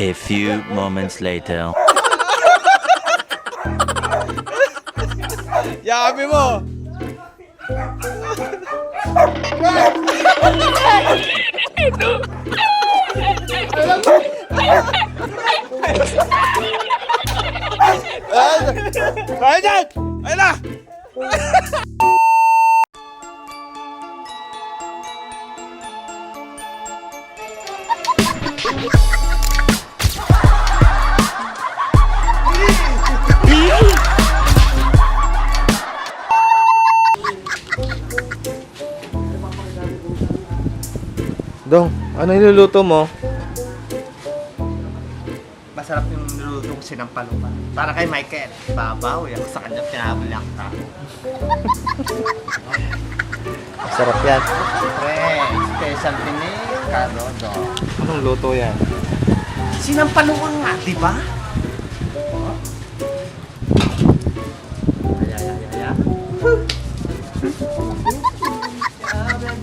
A few moments later. Yabi mo! Kaya dyan! Ayun na! Dong, ano niluluto mo? Masarap yung niluto ko sinampalukan. Para kay Michael. Babaw, ako sa kanya pinabalak ka. Masarap yan. Pre, special tinik, karodo. Anong luto yan? Sinampalukan nga, di ba?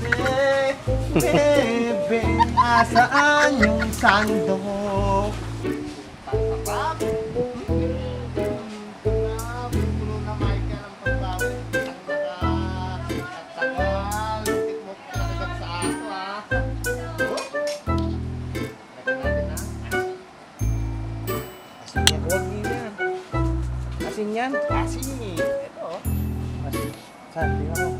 Ay. Bebe, asaan yung sandok? Asin yan? Asin. Ito. Saan? Tingnan mo.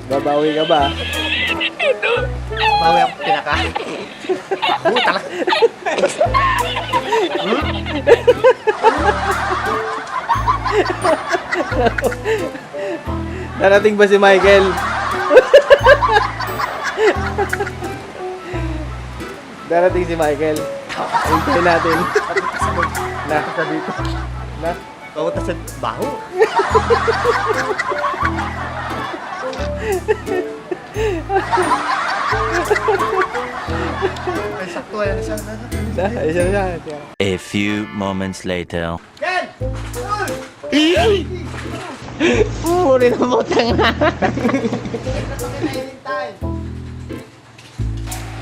Babawi ka ba? Bawi ako pinakain. Baho talaga. Darating ba si Michael? Darating si Michael. Hintayin natin. Nakita dito. Na? Bawa sa baho. Ay, sakto yan siya. A few moments later. Ken! Uri na mo tanga.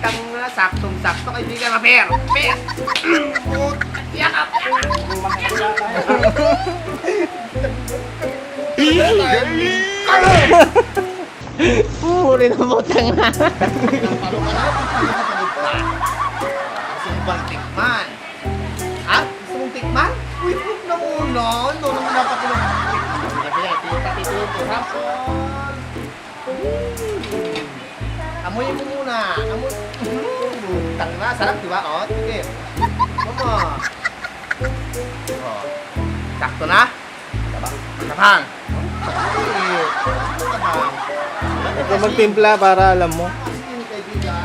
Kang na saktong-sakto kaibigan na Per. Per! Yakap! Uri na mo tanga. Sumbang tikman. Ha? Gusto mong tikman? Uy, proof na muna. Ito naman napatulog. Amoy mo muna. Amoy. Tang na. Sarap, di ba? O, sige. Mama. O. Sakto na? Matabang. Matabang. Ikaw magtimpla para alam mo. Sige, kaibigan.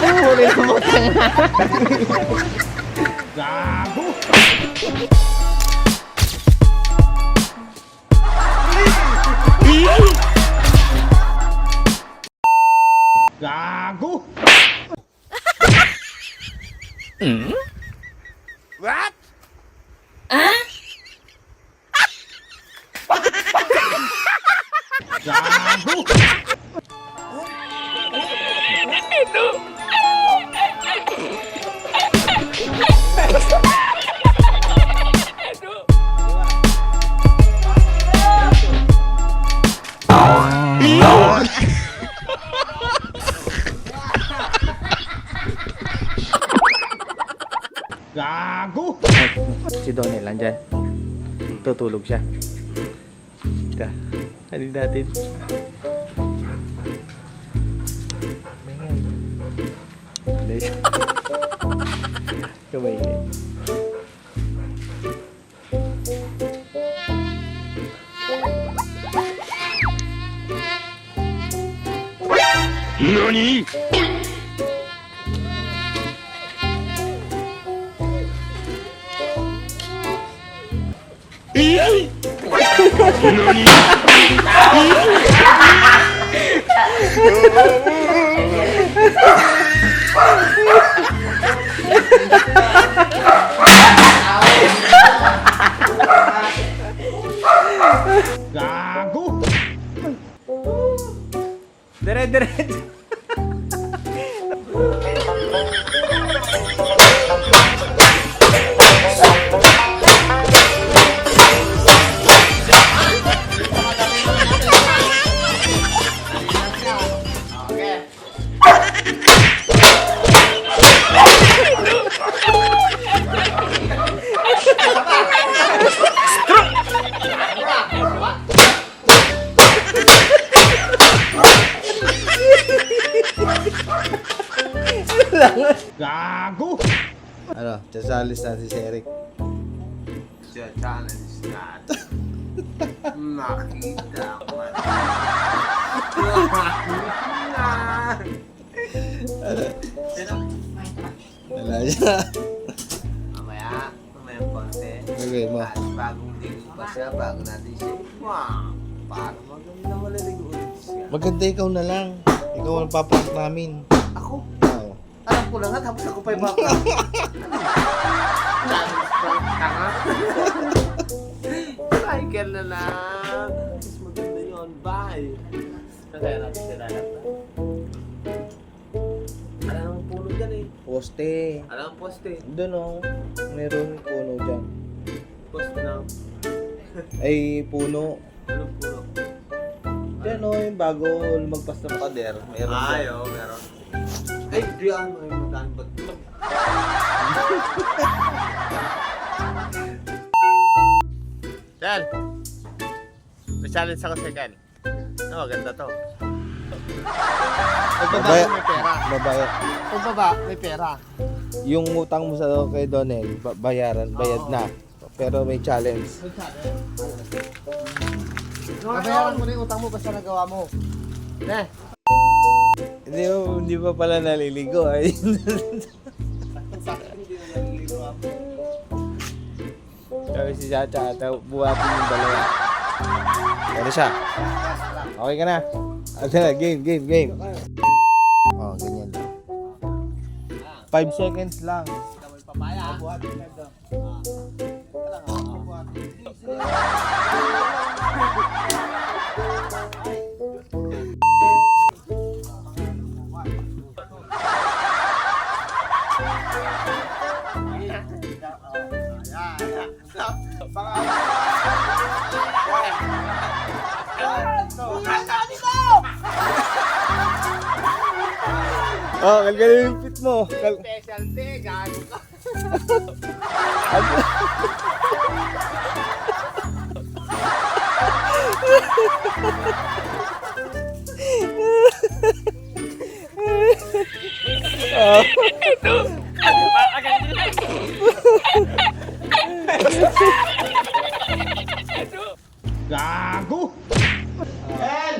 Uri na mo tanga. Gago! Gago! What? Gago! Gago! Si Donel, andyan. Tutulog siya. Teka, halin natin. Nice. Kamay. NANI?! Gago! Dire-diretso. Gago! Ano, sasalis natin si Eric. Siya, challenge natin. Nakita ko man. Wala siya. Mamaya konti. Gagawin mo. Bagong ligo pa siya, bago natin siya. Wow! Parang maganda malaligo ulit siya. Maganda ikaw na lang. Ikaw ang papak namin. Ako? Oo. Alam ko lang nga, tapos ako pa yung baka. Challenge prank tanga. Michael na lang. Mas maganda yun. Bye. Kaya natin sinanap na. Alam ang puno dyan eh. Poste. Alam ang poste. Doon o. Meron puno dyan. Poste na. Ay, puno. Anong puno? Dyan o, yung bago lumagpas ng pader. Meron dyan. Ay, oo, meron. Ay, diyan. Ay, madaan ba't ito? Ken! May challenge ako sa Ken. Oo, ganda to. Pagbaba Babaya- may pera. Babaya. Pagbaba may pera. Yung utang mo sa kay Donel, bayad na. Pero may challenge. May challenge. Babayaran mo na yung utang mo basta nagawa mo. Ne? Hindi pa pala naliligo. Ay. Sabi si Chacha, buhatin yung dalawa. Ano siya? Okay ka na? Ano na? Game. Oh, ganyan lang. 5 seconds lang. Papaya. Oh, kalgalin yung pit mo. Specialty, gago ka. Gago! Ken!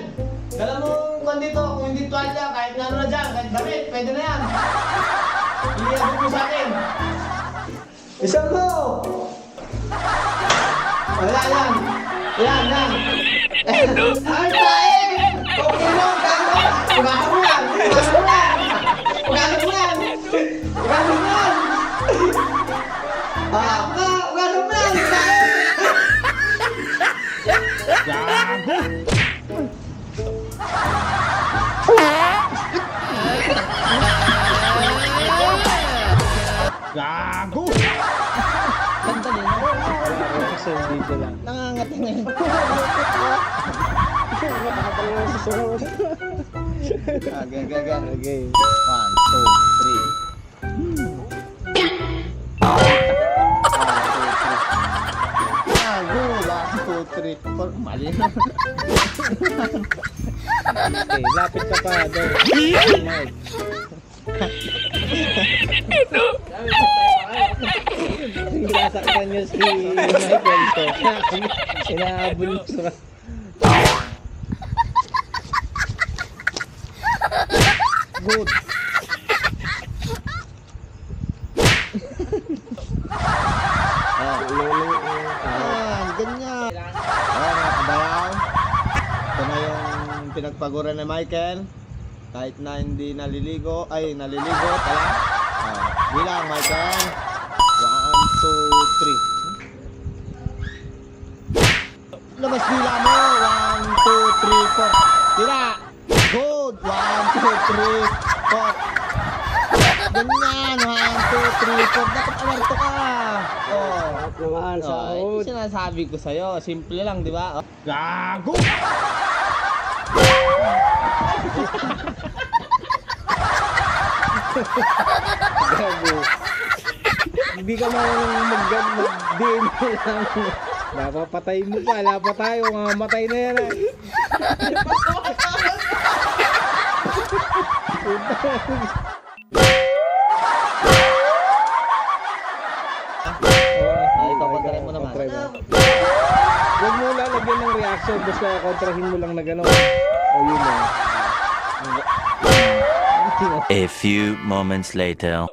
Dala mo kung dito, kung hindi tuwalya, kahit na ano na dyan, kahit damit, pwede na yan. Iliabot mo sa akin. Isang mo! Wala yan. Yan. Ay, tae! Okay mo, gago! Ugahan mo yan! Ugahan mo yan! Ugahan mo yan, tae! Gago! Gago! Kasi dito lang. Nangangati na yun. Okay. 1, 2, 3. 4. Mali na. Okay, lapit ka pa doon. Mike. Sinasaktan niyo si Michael ko. Inaabol sa... Good. Ganyan. Mga kabayaw. Ito na yung pinagpaguran ni Michael. Kahit na hindi naliligo. Ay, naliligo pala. Bilang, Michael. 1, 2, 3. Labas dila mo. 1, 2, 3, 4. Tira. Good. 1, 2, 3, 4. Ganyan, 1, 2, 3, 4. Dapat alerto ka. Oh. Naman sa Yung sinasabi ko sa'yo, simple lang, di ba? Oh. Gago! Gago. Hindi ka marunong mag-DM mo lang. Napapatay mo pa. Lapa tayo. Mamatay na yan. Ikaw, kontrahin mo naman. Huwag mo lalagyan ng reaction. Basta kontrahin mo lang na gano'n. O yun na. A few moments later.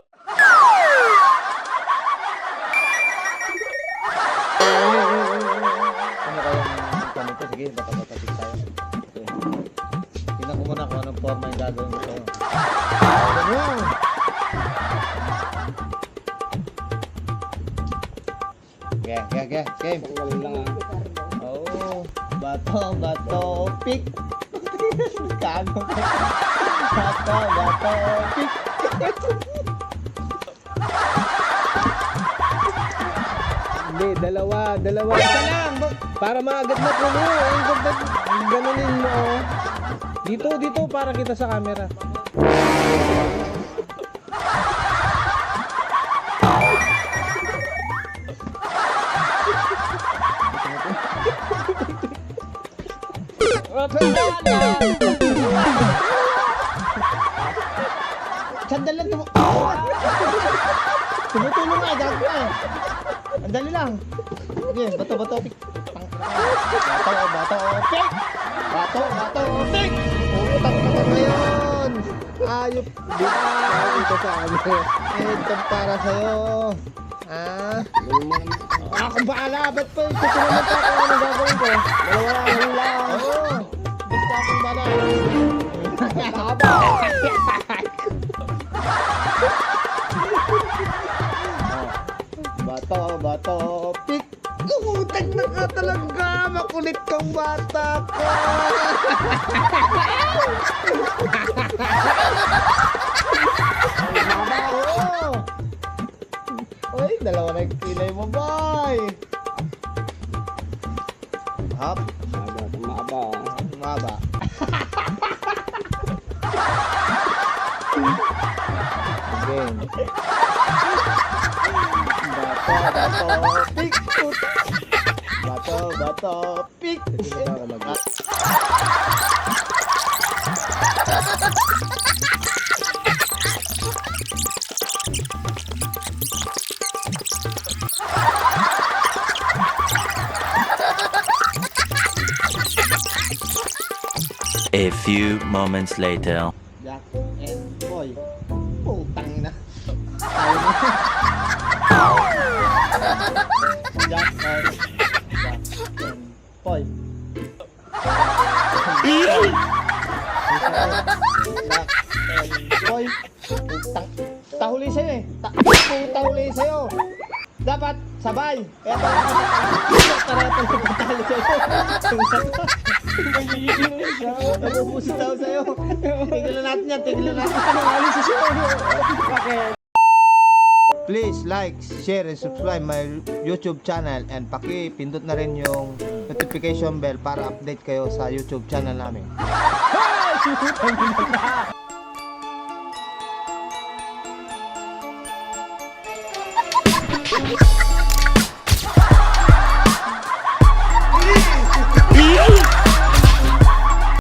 Ano kayang ganito? Sige, bata-bata-tik tayo. Okay. Tingnan ko muna kung anong forma yung gagawin ko sa'yo. Ganyan! Game. Oh, bato, pick. Gago. Bato, pick. Hindi, dalawa. Isa lang. Para maagad na puno. Ganunin mo. Oh. Dito, para kita sa camera. Sandali lang. Tumutulong nga, gago ka. Ang dali lang. Sige, bato, pick. Bato, pick. Bato, pick. Utang ka pa ngayon. Ayop. Ito sa camera. Ito para sa'yo. Akong bahala. Ba't pa? Tutulungan pa ako. Ano gagawin ko? Dalawa lang. Oo. Basta akong bahala. Bato, pick. Utang na ka talaga. Makulit kang bata ko. Uy, dalawa na yung kilay mo, boy. Hop. Maba. Game. Bato, pick. Bato, pick. A few moments later. Jack and Boy. Putang ina. Jack and Boy. Jack and Boy. Tahuli sa'yo eh. Tahuli sa'yo. Dapat sabay. Kaya tara patalo sa'yo. Nabubusit daw sa'yo. Tigilan natin yan. Please like, share, and subscribe my YouTube channel and paki-pindot na rin yung notification bell para update kayo sa YouTube channel namin. Hey!